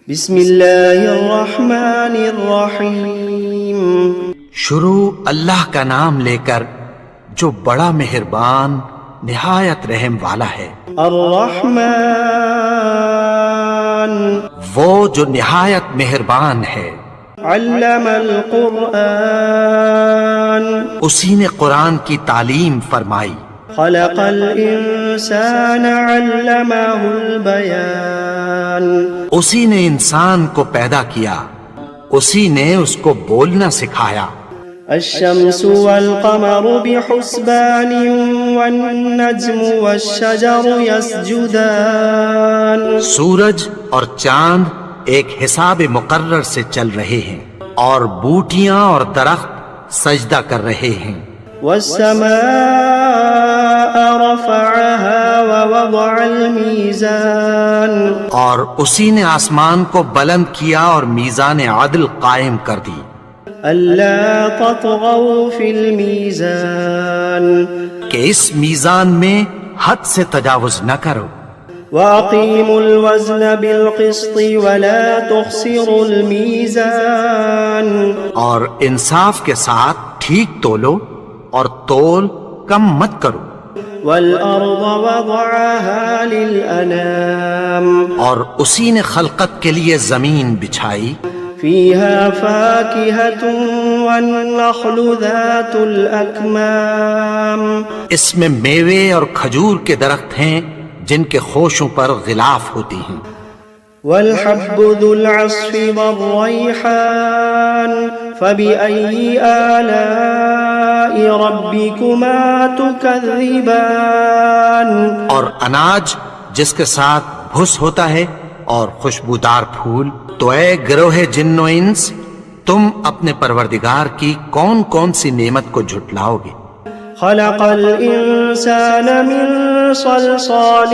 بسم اللہ الرحمن الرحیم۔ شروع اللہ کا نام لے کر جو بڑا مہربان نہایت رحم والا ہے۔ الرحمن وہ جو نہایت مہربان ہے۔ علم القرآن اسی نے قرآن کی تعلیم فرمائی۔ خلق الانسان علمہ البیان اسی نے انسان کو پیدا کیا، اسی نے اس کو بولنا سکھایا۔ الشمس والقمر بحسبان والنجم والشجر يسجدان سورج اور چاند ایک حساب مقرر سے چل رہے ہیں، اور بوٹیاں اور درخت سجدہ کر رہے ہیں۔ والسماء رفعها ووضع الميزان اور اسی نے آسمان کو بلند کیا اور میزان عدل قائم کر دی۔ ألا تطغوا في الميزان کہ اس میزان میں حد سے تجاوز نہ کرو۔ وأقيموا الوزن بالقسط ولا تخسروا الميزان اور انصاف کے ساتھ ٹھیک تولو اور تول کم مت کرو۔ والأرض وضعها للأنام اور اسی نے خلقت کے لیے زمین بچھائی، فيها فاكهة والنخل ذات الأكمام اس میں میوے اور کھجور کے درخت ہیں جن کے خوشوں پر غلاف ہوتی ہیں۔ والحب ذو العصف والريحان فبأي آلاء ربكما تكذبان اور اناج جس کے ساتھ بھس ہوتا ہے اور خوشبودار پھول، تو اے گروہ جن و انس، تم اپنے پروردگار کی کون کون سی نعمت کو جھٹلاؤ گے؟ خلق الإنسان من صلصال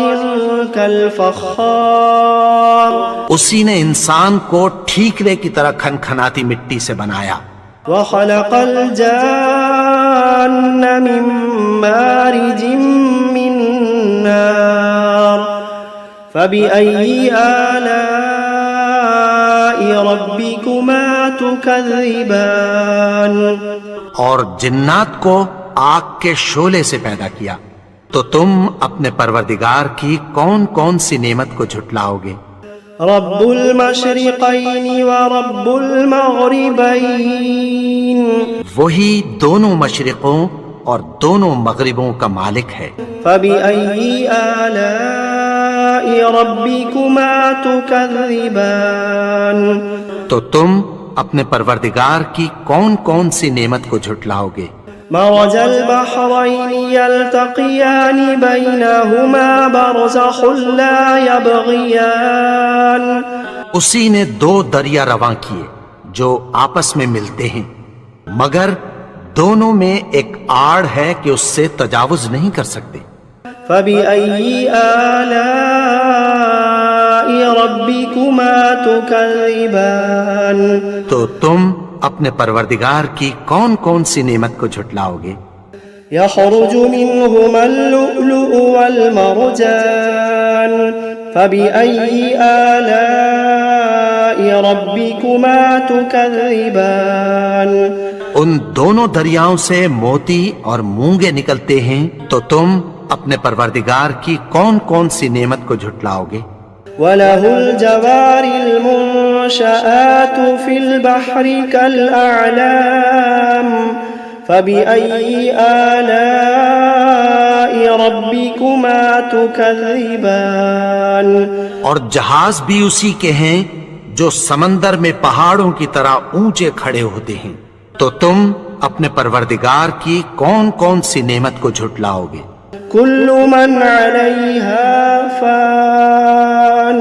كالفخار اسی نے انسان کو ٹھیکرے کی طرح کھنکھناتی مٹی سے بنایا۔ وخلق الجان من مارج من نار فبأي آلاء ربكما تكذبان اور جنات کو آگ کے شعلے سے پیدا کیا، تو تم اپنے پروردگار کی کون کون سی نعمت کو جھٹلاؤ گے؟ رب المشرقین ورب المغربین وہی دونوں مشرقوں اور دونوں مغربوں کا مالک ہے۔ فبأي آلاء ربكما تكذبان تو تم اپنے پروردگار کی کون کون سی نعمت کو جھٹلاؤ گے؟ مرج البحرين يلتقيان بينهما برزخ لا يبغيان اسی نے دو دریا رواں کیے جو آپس میں ملتے ہیں، مگر دونوں میں ایک آڑ ہے کہ اس سے تجاوز نہیں کر سکتے۔ فبأي آلاء ربكما تكذبان تو تم اپنے پروردگار کی کون کون سی نعمت کو جھٹلاؤ گے؟ يخرج منهما اللؤلؤ والمرجان فبأي آلاء ربكما تكذبان ان دونوں دریاؤں سے موتی اور مونگے نکلتے ہیں، تو تم اپنے پروردگار کی کون کون سی نعمت کو جھٹلاؤ گے؟ وَلَهُ الْجَوَارِ الْمُنشَآتُ فِي الْبَحْرِ كَالْأَعْلَامِ فَبِأَيِّ آلَاءِ رَبِّكُمَا تُكَذِّبَانِ اور جہاز بھی اسی کے ہیں جو سمندر میں پہاڑوں کی طرح اونچے کھڑے ہوتے ہیں، تو تم اپنے پروردگار کی کون کون سی نعمت کو جھٹلاؤ گے؟ كل من عليها فان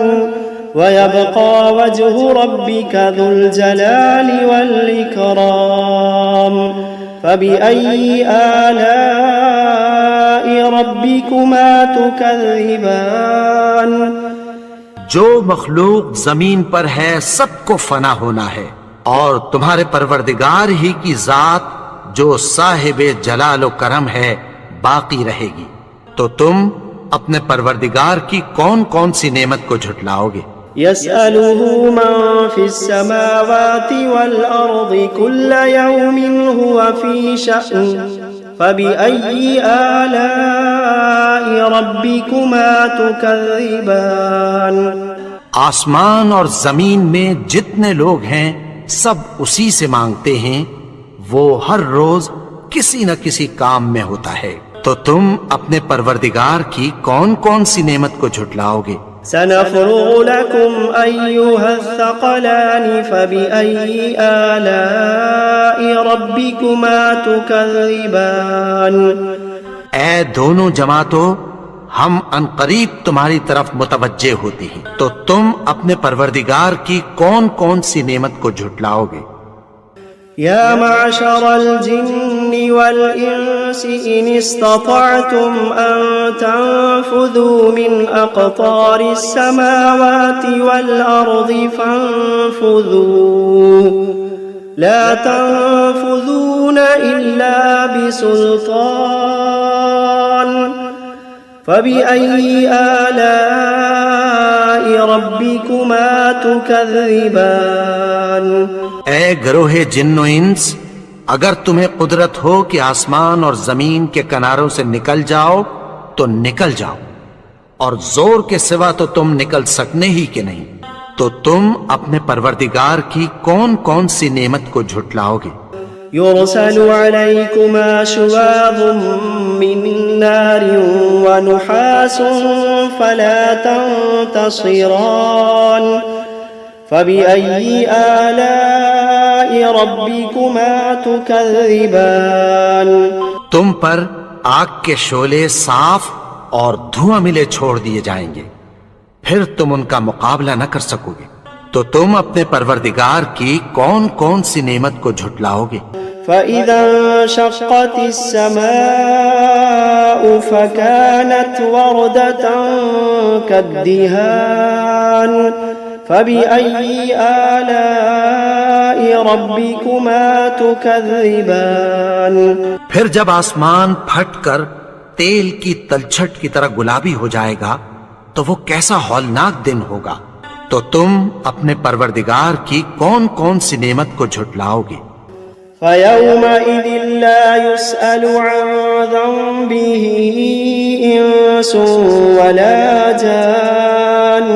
ويبقى وجه ربك ذو الجلال والإكرام فبأي آلاء ربكما تكذبان جو مخلوق زمین پر ہے سب کو فنا ہونا ہے، اور تمہارے پروردگار ہی کی ذات جو صاحب جلال و کرم ہے باقی رہے گی، تو تم اپنے پروردگار کی کون کون سی نعمت کو جھٹلاؤ گے؟ يسأله من في السماوات والأرض كل يوم هو في شأن فبأي آلاء ربكما تكذبان آسمان اور زمین میں جتنے لوگ ہیں سب اسی سے مانگتے ہیں، وہ ہر روز کسی نہ کسی کام میں ہوتا ہے، تو تم اپنے پروردگار کی کون کون سی نعمت کو جھٹلاؤ گے؟ سنفرغ لكم أيها الثقلان فبأي آلاء ربكما تكذبان اے دونوں جماعتوں، ہم عنقریب تمہاری طرف متوجہ ہوتے ہیں، تو تم اپنے پروردگار کی کون کون سی نعمت کو جھٹلاؤ گے؟ يا معشر الجن والإنس إن استطعتم أن تنفذوا من أقطار السماوات والأرض فانفذوا لا تنفذون إلا بسلطان فبأي آلاء ربكما تكذبان اے گروہ جن و انس، اگر تمہیں قدرت ہو کہ آسمان اور زمین کے کناروں سے نکل جاؤ تو نکل جاؤ، اور زور کے سوا تو تم نکل سکنے ہی کہ نہیں، تو تم اپنے پروردگار کی کون کون سی نعمت کو جھٹلاؤ گے؟ يرسل عليكما شواظ من نار ونحاس فلا تنتصران فبأي آلاء ربكما تكذبان تم پر آگ کے شعلے صاف اور دھواں ملے چھوڑ دیے جائیں گے، پھر تم ان کا مقابلہ نہ کر سکو گے، تو تم اپنے پروردگار کی کون کون سی نعمت کو جھٹلاؤ گے؟ فإذا انشقت السماء فكانت وردة كالدهان فبأي آلاء ربكما تكذبان پھر جب آسمان پھٹ کر تیل کی تلچھٹ کی طرح گلابی ہو جائے گا تو وہ کیسا ہولناک دن ہوگا، تو تم اپنے پروردگار کی کون کون سی نعمت کو جھٹلاؤ گے؟ فيومئذ لا يسأل عن ذنبه إنس ولا جان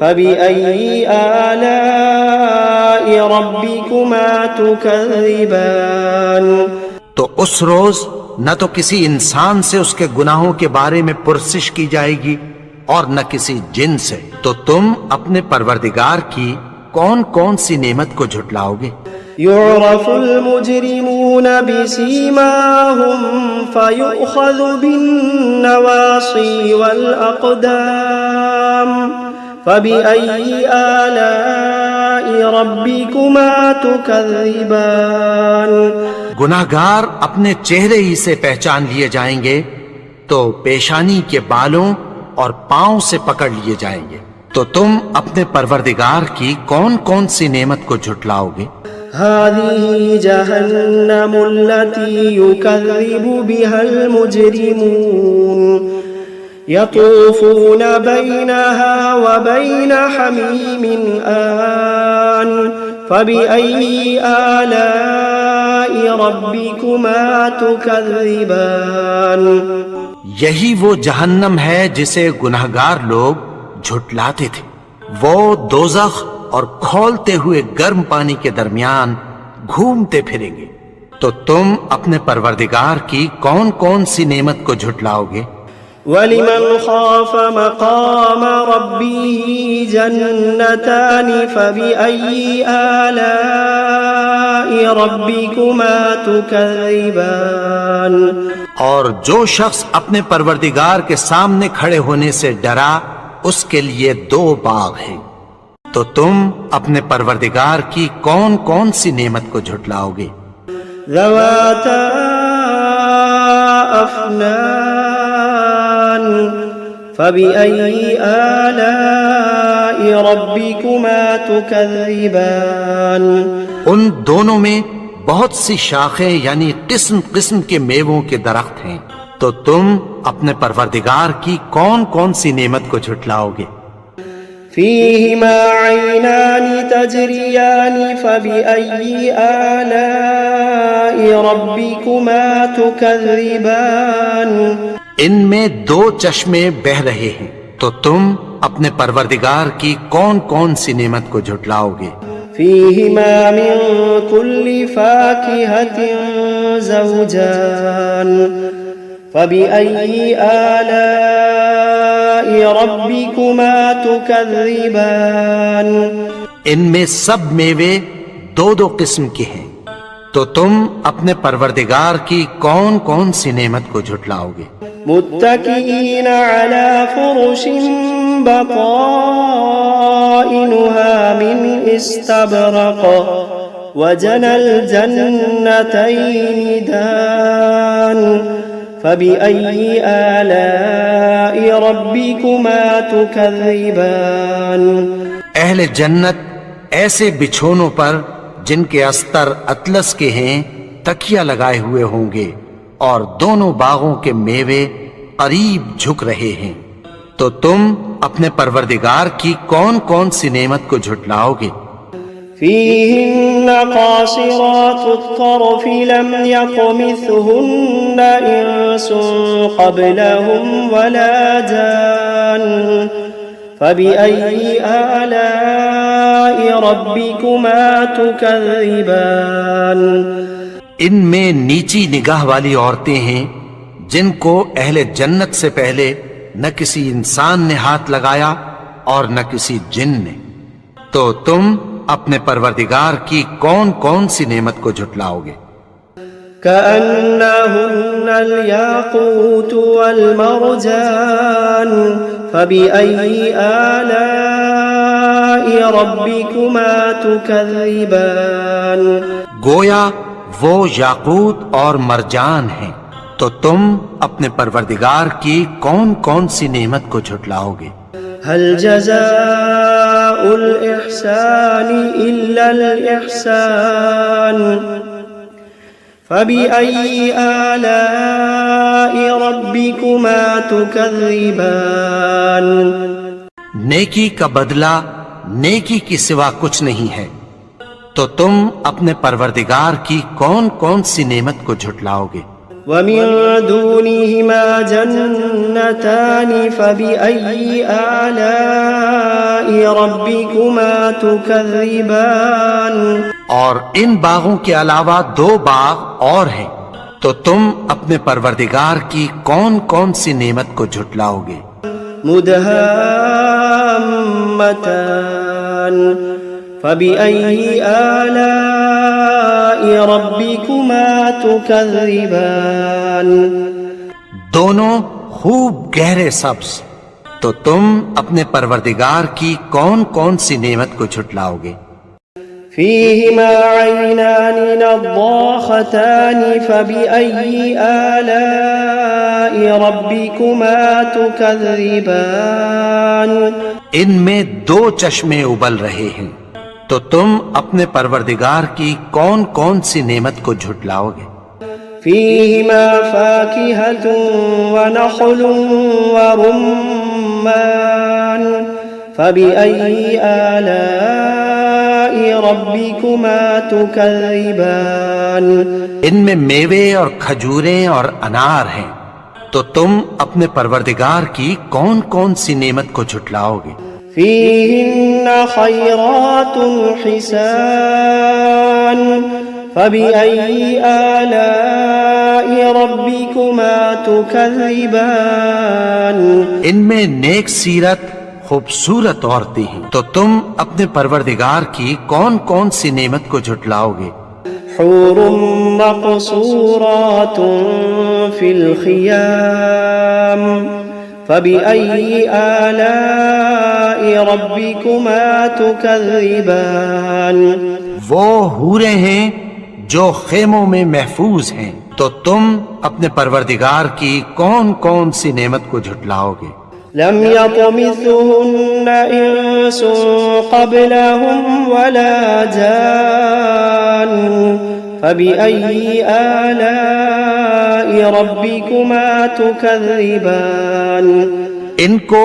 فبأي آلاء ربكما تكذبان تو اس روز نہ تو کسی انسان سے اس کے گناہوں کے بارے میں پرسش کی جائے گی اور نہ کسی جن سے، تو تم اپنے پروردگار کی کون کون سی نعمت کو جھٹلاؤ گے؟ يعرف المجرمون بسيماهم فيؤخذ بالنواصي والأقدام فبأي آلاء ربكما تكذبان گناہگار اپنے چہرے ہی سے پہچان لیے جائیں گے تو پیشانی کے بالوں اور پاؤں سے پکڑ لیے جائیں گے، تو تم اپنے پروردگار کی کون کون سی نعمت کو جھٹلاؤ گے؟ هذه جهنم التي يكذب بها المجرمون يطوفون بينها وبين حميم آن فبأي آلاء ربكما تكذبان یہی وہ جہنم ہے جسے گناہگار لوگ جھٹلاتے تھے، وہ دوزخ اور کھولتے ہوئے گرم پانی کے درمیان گھومتے پھریں گے، تو تم اپنے پروردگار کی کون کون سی نعمت کو جھٹلاؤ گے؟ وَلِمَنْ خَافَ مَقَامَ رَبِّهِ جَنَّتَانِ فَبِأَيِّ آلَاءِ رَبِّكُمَا تُكَذِّبَانِ اور جو شخص اپنے پروردگار کے سامنے کھڑے ہونے سے ڈرا، اس کے لیے دو باغ ہیں، تو تم اپنے پروردگار کی کون کون سی نعمت کو جھٹلاؤ گے؟ ذواتا افنان فبأي آلاء ربكما تكذبان ان دونوں میں بہت سی شاخیں یعنی قسم قسم کے میووں کے درخت ہیں، تو تم اپنے پروردگار کی کون کون سی نعمت کو جھٹلاؤ گے؟ فيهما عينان تجريان فبأي آلاء ربكما تكذبان ان میں دو چشمے بہ رہے ہیں، تو تم اپنے پروردگار کی کون کون سی نعمت کو جھٹلاؤ گے؟ فيهما من كل فاكهة زوجان فبأي آلاء ربكما تكذبان ان میں سب میوے دو دو قسم کے ہیں، تو تم اپنے پروردگار کی کون کون سی نعمت کو جھٹلاؤ گے؟ متكئين على فرش بطائنها من استبرق وجنى الجنتين دان فبأي آلاء ربكما تكذبان اہل جنت ایسے بچھونوں پر جن کے استر اطلس کے ہیں تکیہ لگائے ہوئے ہوں گے، اور دونوں باغوں کے میوے قریب جھک رہے ہیں، تو تم اپنے پروردگار کی کون کون سی نعمت کو جھٹلاؤ گے؟ فيهن قاصرات الطرف لم يطمثهن إنس قبلهم ولا جان فبأي آلاء ربكما تكذبان ان میں نیچی نگاہ والی عورتیں ہیں جن کو اہل جنت سے پہلے نہ کسی انسان نے ہاتھ لگایا اور نہ کسی جن نے، تو تم اپنے پروردگار کی کون کون سی نعمت کو جھٹلاؤ گے؟ كأنهن الياقوت والمرجان فبأي آلاء ربكما تكذبان گویا وہ یاقوت اور مرجان ہیں، تو تم اپنے پروردگار کی کون کون سی نعمت کو جھٹلاؤ گے؟ هل جزاء الإحسان إلا الإحسان فبأي آلاء ربكما تكذبان نیکی کا بدلہ نیکی کی سوا کچھ نہیں ہے، تو تم اپنے پروردگار کی کون کون سی نعمت کو جھٹلاؤ گے؟ ومن دونهما جنتان فبأي آلاء ربكما تكذبان اور ان باغوں کے علاوہ دو باغ اور ہیں، تو تم اپنے پروردگار کی کون کون سی نعمت کو جھٹلاؤ گے؟ مدهامتان فبأي آلاء ربكما تكذبان دونوں خوب گہرے سبز، تو تم اپنے پروردگار کی کون کون سی نعمت کو جھٹلاؤ گے؟ فيهما عينان نضاختان فبأي آلاء ربكما تكذبان ان میں دو چشمے ابل رہے ہیں، تو تم اپنے پروردگار کی کون کون سی نعمت کو جھٹلاؤ گے؟ فيهما فاكهة ونخل ورمان فبأي آلاء ربكما تكذبان ان میں میوے اور کھجوریں اور انار ہیں، تو تم اپنے پروردگار کی کون کون سی نعمت کو جھٹلاؤ گے؟ فيهن خيرات حسان فبأي آلاء ربكما تكذبان ان میں نیک سیرت خوبصورت عورتیں ہیں، تو تم اپنے پروردگار کی کون کون سی نعمت کو جھٹلاؤ گے؟ حور مقصورات في الخيام فبأي آلاء ربكما تكذبان وہ حوریں ہیں جو خیموں میں محفوظ ہیں، تو تم اپنے پروردگار کی کون کون سی نعمت کو جھٹلاؤ گے؟ لم يطمثهن إنس قبلهم ولا جان فبأي آلاء ربكما تكذبان ان کو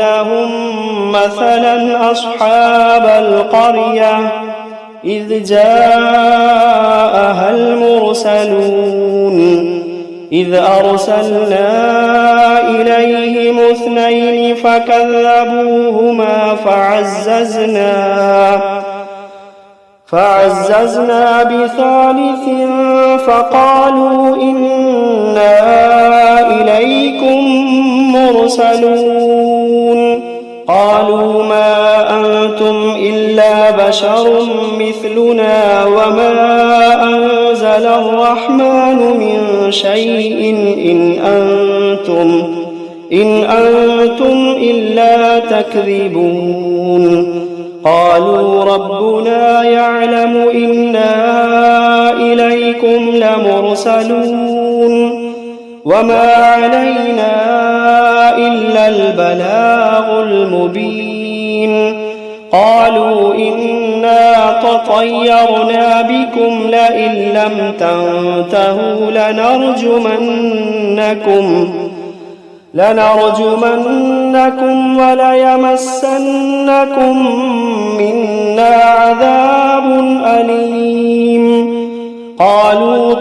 لهم مثلا أصحاب القرية إذ جاءها المرسلون إذ أرسلنا إليهم اثنين فكذبوهما فعززنا بثالث فقالوا إنا إليكم مرسلون. قالوا ما أنتم إلا بشر مثلنا وما أنزل الرحمن من شيء إن أنتم إلا تكذبون. قالوا ربنا يعلم إنا إليكم لمرسلون وما علينا إلا البلاغ المبين. قالوا إنا تطيرنا بكم لئن لم تنتهوا لنرجمنكم وليمسنكم منا عذاب أليم. قالوا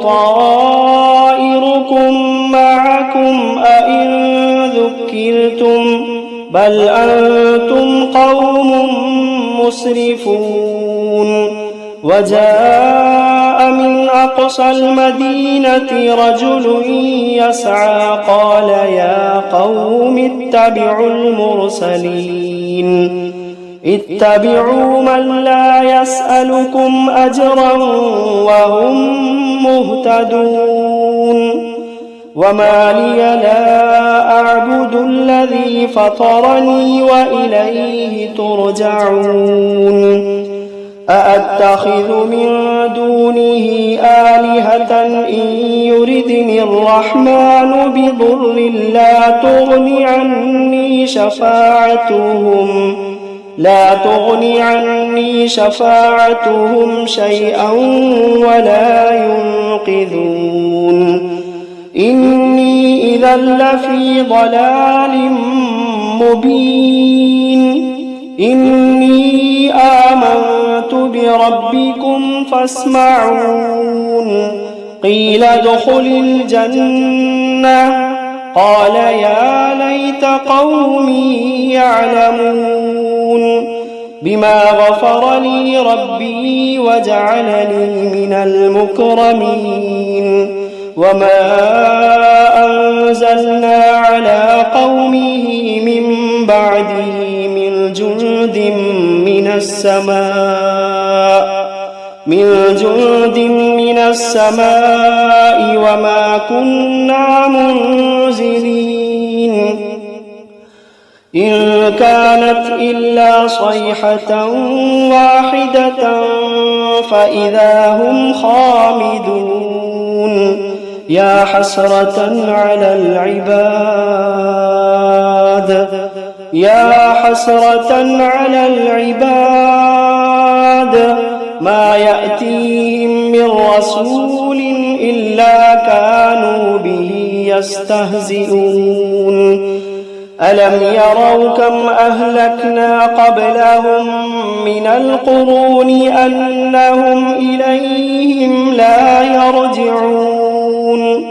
طائركم معكم أئن ذكرتم بل أنتم قوم مسرفون. وجاء من أقصى المدينة رجل يسعى قال يا قوم اتبعوا المرسلين اتبعوا من لا يسألكم أجرا وهم مهتدون. وما لي لا أعبد الذي فطرني وإليه ترجعون. أأتخذ من دونه آلهة إن يردني الرحمن بضر لا تغن عني شفاعتهم شيئا ولا ينقذون إني إذا لفي ضلال مبين إني آمنت بربكم فاسمعون قيل ادخل الجنة قال يا ليت قومي يعلمون بما غفر لي ربي وجعلني من المكرمين وما أنزلنا على قومه من بعده من جند من السماء وما كنا منزلين إن كانت إلا صيحة واحدة فإذا هم خامدون يا حسرة على العباد ما يأتيهم من رسول إلا كانوا به يستهزئون ألم يروا كم أهلكنا قبلهم من القرون أنهم إليهم لا يرجعون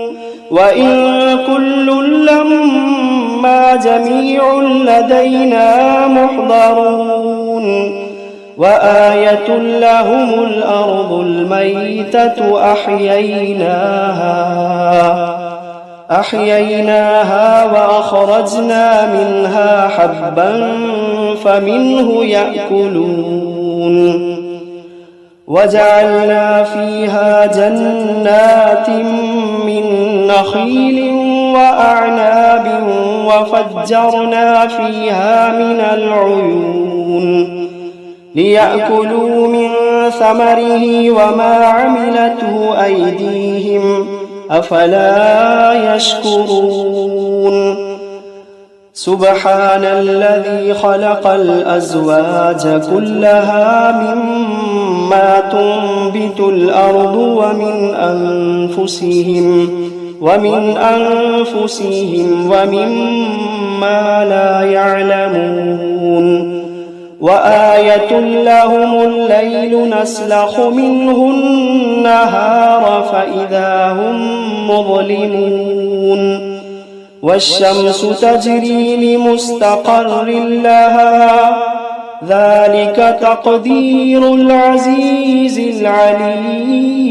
وإن كل لما جميع لدينا محضرون وآية لهم الأرض الميتة أحييناها وأخرجنا منها حبا فمنه يأكلون وجعلنا فيها جنات من نخيل وأعناب وفجرنا فيها من العيون ليأكلوا من ثمره وما عملته أيديهم أفلا يشكرون سبحان الذي خلق الأزواج كلها مما تنبت الأرض ومن أنفسهم ومما لا يعلمون وآية لهم الليل نسلخ منه النهار فإذا هم مظلمون والشمس تجري لمستقر لها ذلك تقدير العزيز العليم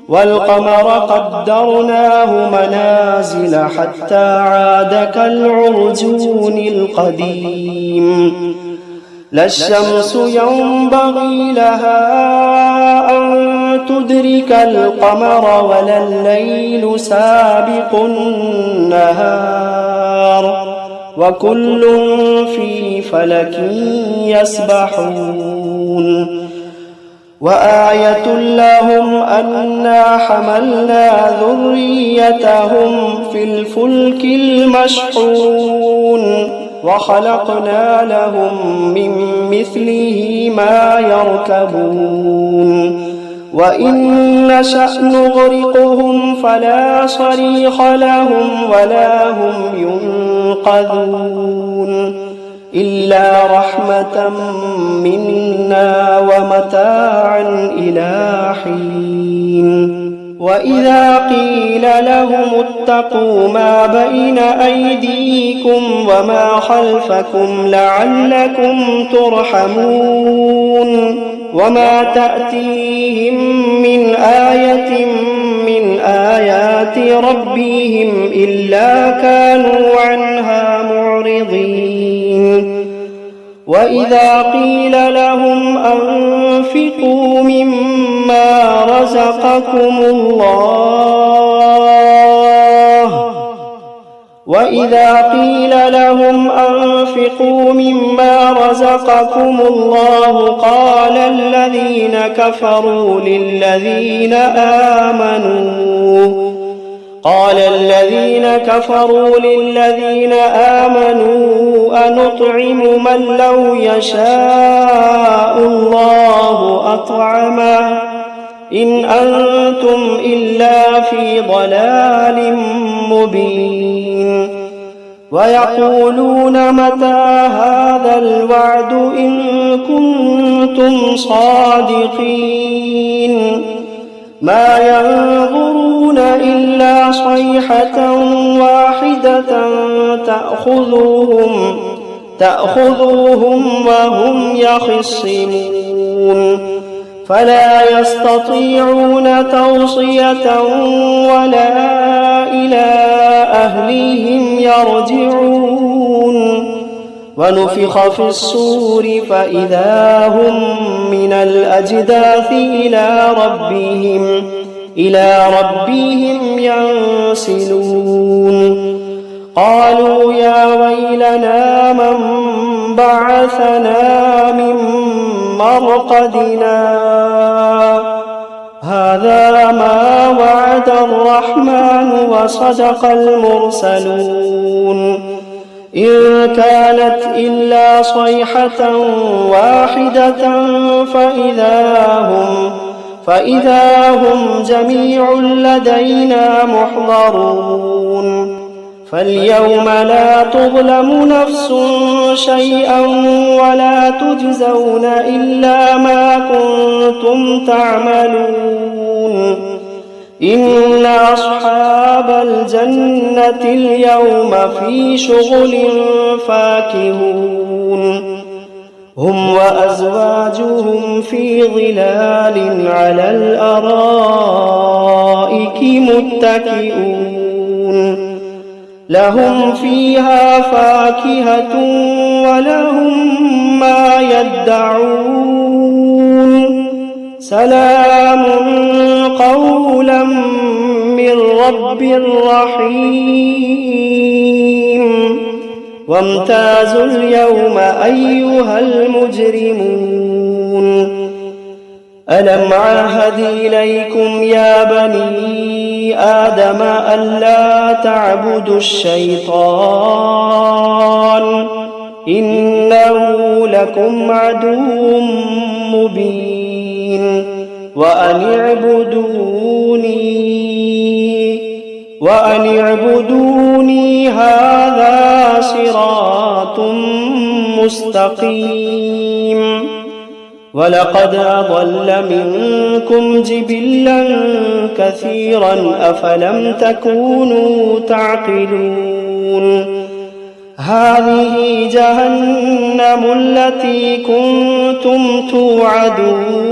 والقمر قدرناه منازل حتى عاد كالعرجون القديم لا الشمس ينبغي لها أن تدرك القمر ولا الليل سابق النهار وكل في فلك يسبحون وآية لهم أنا حملنا ذريتهم في الفلك المشحون وخلقنا لهم من مثله ما يركبون وإن نشأ نغرقهم فلا صريخ لهم ولا هم ينقذون إلا رحمة منا ومتاعا إلى حين وإذا قيل لهم اتقوا ما بين أيديكم وما خلفكم لعلكم ترحمون وما تأتيهم من آية من آيات ربهم إلا كانوا عنها معرضين وإذا قيل لهم أنفقوا مما رزقكم الله وإذا قيل لهم أنفقوا مما رزقكم الله قال الذين كفروا للذين آمنوا أنطعم من لو يشاء الله أطعمه إن أنتم إلا في ضلال مبين ويقولون متى هذا الوعد إن كنتم صادقين ما ينظرون إلا صيحة واحدة تأخذوهم وهم يخصمون فلا يستطيعون توصية ولا إلى أهليهم يرجعون ونفخ في الصور فإذا هم من الأجداث إلى ربهم ينسلون قالوا يا ويلنا من بعثنا من مرقدنا هذا ما وعد الرحمن وصدق المرسلون إن كانت إلا صيحة واحدة فإذا هم جميع لدينا محضرون فاليوم لا تظلم نفس شيئا ولا تجزون إلا ما كنتم تعملون إن أصحاب الجنة اليوم في شغل فاكهون هم وأزواجهم في ظلال على الأرائك متكئون لهم فيها فاكهة ولهم ما يدعون سلام قولا من رب رحيم وامتازوا اليوم أيها المجرمون ألم عهد إليكم يا بني آدم ألا تعبدوا الشيطان إنه لكم عدو مبين وأن اعبدوني هذا صراط مستقيم ولقد أضل منكم جبلا كثيرا أفلم تكونوا تعقلون هذه جهنم التي كنتم توعدون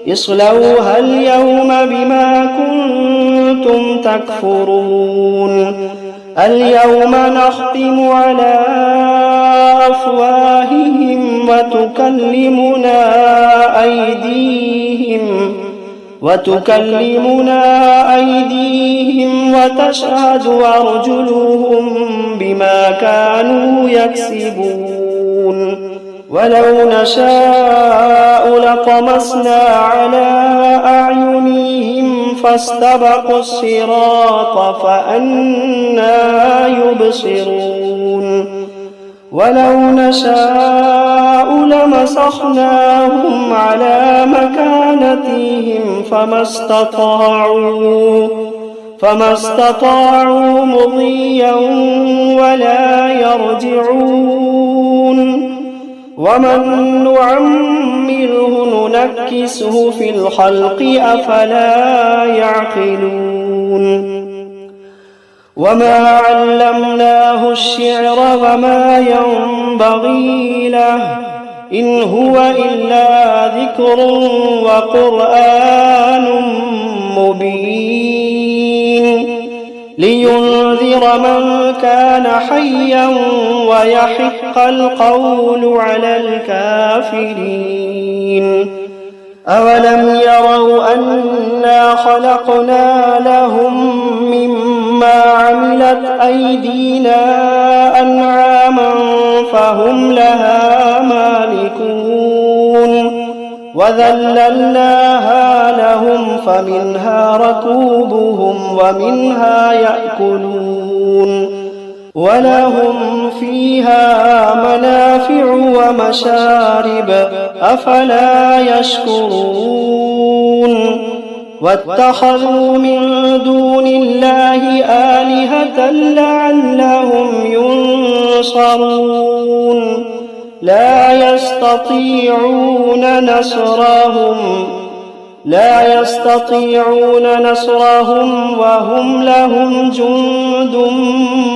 اصلوها اليوم بما كنتم تكفرون اليوم نختم على أفواههم وتكلمنا أيديهم وتشهد أرجلهم بما كانوا يكسبون ولو نشاء لطمسنا على أعينهم فاستبقوا الصراط فأنى يبصرون ولو نشاء لمسخناهم على مكانتهم فما استطاعوا مضيا ولا يرجعون ومن نعمره ننكسه في الخلق أفلا يعقلون وما علمناه الشعر وما ينبغي له إن هو إلا ذكر وقرآن مبين لينذر من كان حيا ويحق القول على الكافرين أولم يروا أنا خلقنا لهم مما ما عملت أيدينا أنعاما فهم لها مالكون وذللناها لهم فمنها ركوبهم ومنها يأكلون ولهم فيها منافع ومشارب أفلا يشكرون واتخذوا من دون الله آلهة لعلهم ينصرون لا يستطيعون نصرهم وهم لهم جند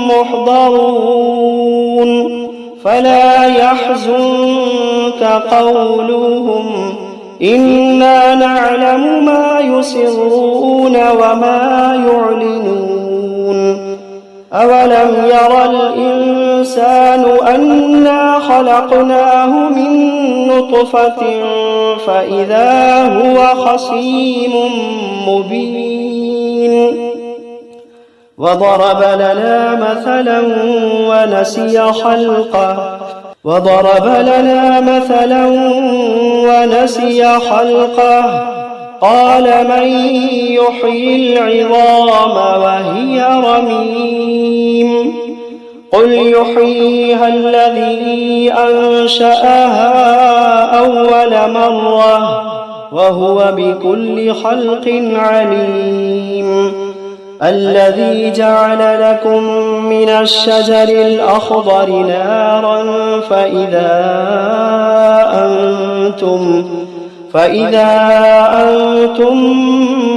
محضرون فلا يحزنك قولهم إنا نعلم ما يسرون وما يعلنون أولم ير الإنسان أنا خلقناه من نطفة فإذا هو خصيم مبين وضرب لنا مثلا ونسي خلقه قال من يحيي العظام وهي رميم قل يحييها الذي أنشأها أول مرة وهو بكل خلق عليم الذي جعل لكم من الشجر الأخضر نارا فإذا أنتم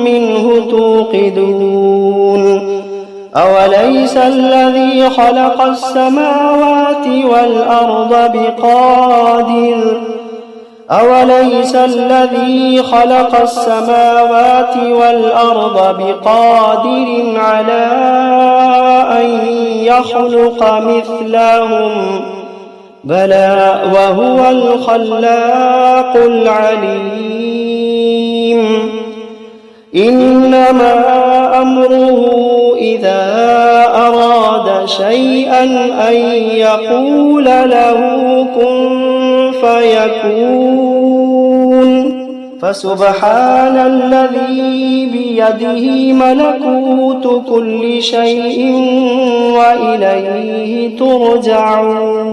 منه توقدون أوليس الذي خلق السماوات والأرض بقادر على أن يخلق مثلهم بلى وهو الخلاق العليم إنما أمره إذا أراد شيئا أن يقول له كن فيكون فسبحان الذي بيده ملكوت كل شيء وإليه ترجعون